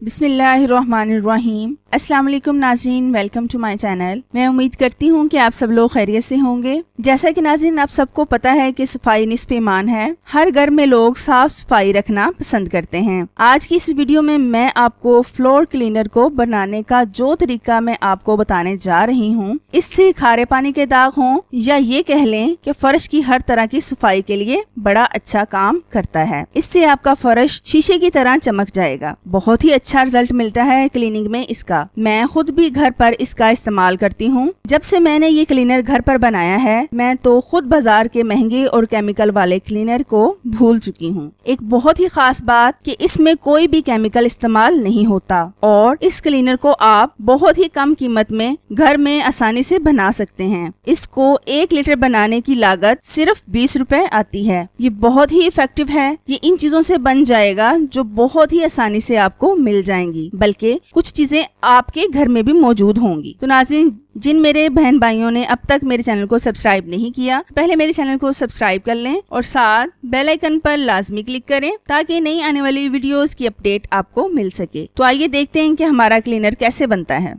बिस्मिल्लाहिर्रहमानिर्रहीम। अस्सलाम वालेकुम नाज़रीन, वेलकम टू माय चैनल। मैं उम्मीद करती हूँ कि आप सब लोग खैरियत से होंगे। जैसा कि नाज़रीन आप सबको पता है कि सफाई निस्फ़े ईमान है। हर घर में लोग साफ सफाई रखना पसंद करते हैं। आज की इस वीडियो में मैं आपको फ्लोर क्लीनर को बनाने का जो तरीका मैं आपको बताने जा रही हूँ, इससे खारे पानी के दाग हों या ये कह लें कि फर्श की हर तरह की सफाई के लिए बड़ा अच्छा काम करता है। इससे आपका फर्श शीशे की तरह चमक जाएगा। बहुत ही अच्छा रिजल्ट मिलता है क्लीनिंग में इसका। मैं खुद भी घर पर इसका इस्तेमाल करती हूँ। जब से मैंने ये क्लीनर घर पर बनाया है, मैं तो खुद बाजार के महंगे और केमिकल वाले क्लीनर को भूल चुकी हूँ। एक बहुत ही खास बात कि इसमें कोई भी केमिकल इस्तेमाल नहीं होता और इस क्लीनर को आप बहुत ही कम कीमत में घर में आसानी से बना सकते हैं। इसको 1 लीटर बनाने की लागत सिर्फ 20 रुपए आती है। ये बहुत ही इफेक्टिव है। ये इन चीजों से बन जाएगा जो बहुत ही आसानी से आपको मिल जाएंगी, बल्कि कुछ चीजें आपके घर में भी मौजूद होंगी। तो नाज़रीन, जिन मेरे बहन भाइयों ने अब तक मेरे चैनल को सब्सक्राइब नहीं किया, पहले मेरे चैनल को सब्सक्राइब कर लें और साथ बेल आइकन पर लाजमी क्लिक करें ताकि नई आने वाली वीडियोस की अपडेट आपको मिल सके। तो आइए देखते हैं कि हमारा क्लीनर कैसे बनता है।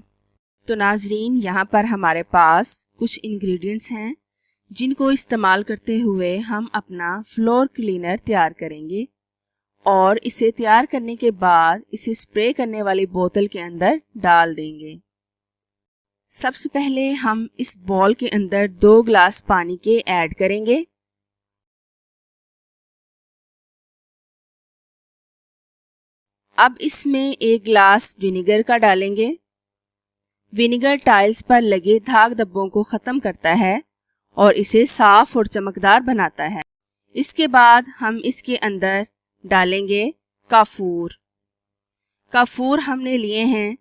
तो नाज़रीन, यहाँ पर हमारे पास कुछ इंग्रेडिएंट्स हैं जिनको इस्तेमाल करते हुए हम अपना फ्लोर क्लीनर तैयार करेंगे और इसे तैयार करने के बाद इसे स्प्रे करने वाली बोतल के अंदर डाल देंगे। सबसे पहले हम इस बॉल के अंदर 2 ग्लास पानी के ऐड करेंगे। अब इसमें 1 ग्लास विनेगर का डालेंगे। विनेगर टाइल्स पर लगे दाग धब्बों को ख़त्म करता है और इसे साफ और चमकदार बनाता है। इसके बाद हम इसके अंदर डालेंगे काफूर। काफूर हमने लिए हैं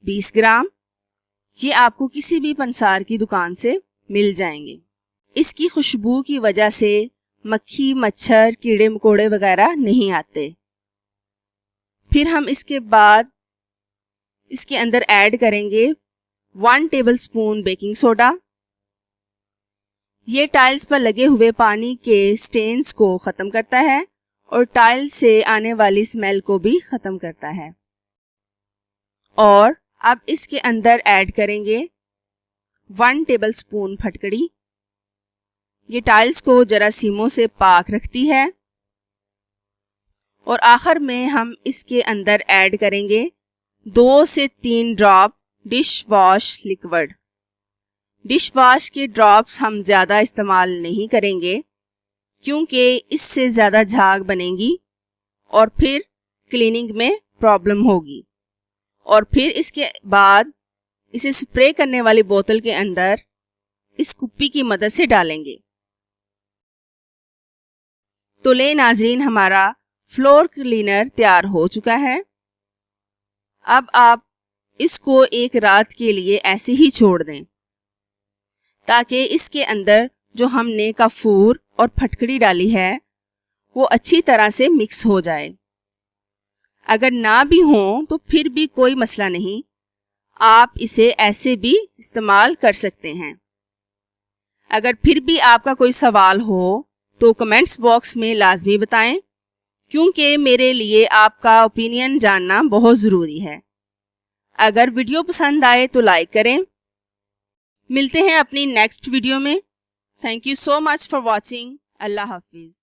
20 ग्राम। ये आपको किसी भी पंसार की दुकान से मिल जाएंगे। इसकी खुशबू की वजह से मक्खी, मच्छर, कीड़े मकोड़े वगैरह नहीं आते। फिर हम इसके बाद इसके अंदर ऐड करेंगे 1 टेबलस्पून बेकिंग सोडा। ये टाइल्स पर लगे हुए पानी के स्टेन्स को ख़त्म करता है और टाइल से आने वाली स्मेल को भी ख़त्म करता है। और अब इसके अंदर ऐड करेंगे 1 टेबलस्पून फटकड़ी। ये टाइल्स को जरासीमों से पाक रखती है। और आखिर में हम इसके अंदर ऐड करेंगे 2 से 3 drop dish wash liquid. Dish wash के ड्रॉप्स हम ज़्यादा इस्तेमाल नहीं करेंगे क्योंकि इससे ज़्यादा झाग बनेगी और फिर क्लीनिंग में प्रॉब्लम होगी। और फिर इसके बाद इसे स्प्रे करने वाली बोतल के अंदर इस कुप्पी की मदद से डालेंगे। तो ले नाज़रीन, हमारा फ्लोर क्लीनर तैयार हो चुका है। अब आप इसको 1 रात के लिए ऐसे ही छोड़ दें ताकि इसके अंदर जो हमने काफूर और फटकड़ी डाली है वो अच्छी तरह से मिक्स हो जाए। अगर ना भी हो तो फिर भी कोई मसला नहीं, आप इसे ऐसे भी इस्तेमाल कर सकते हैं। अगर फिर भी आपका कोई सवाल हो तो कमेंट्स बॉक्स में लाजमी बताएं क्योंकि मेरे लिए आपका ओपिनियन जानना बहुत ज़रूरी है। अगर वीडियो पसंद आए तो लाइक करें। मिलते हैं अपनी नेक्स्ट वीडियो में। Thank you so much for watching. अल्लाह हाफिज़।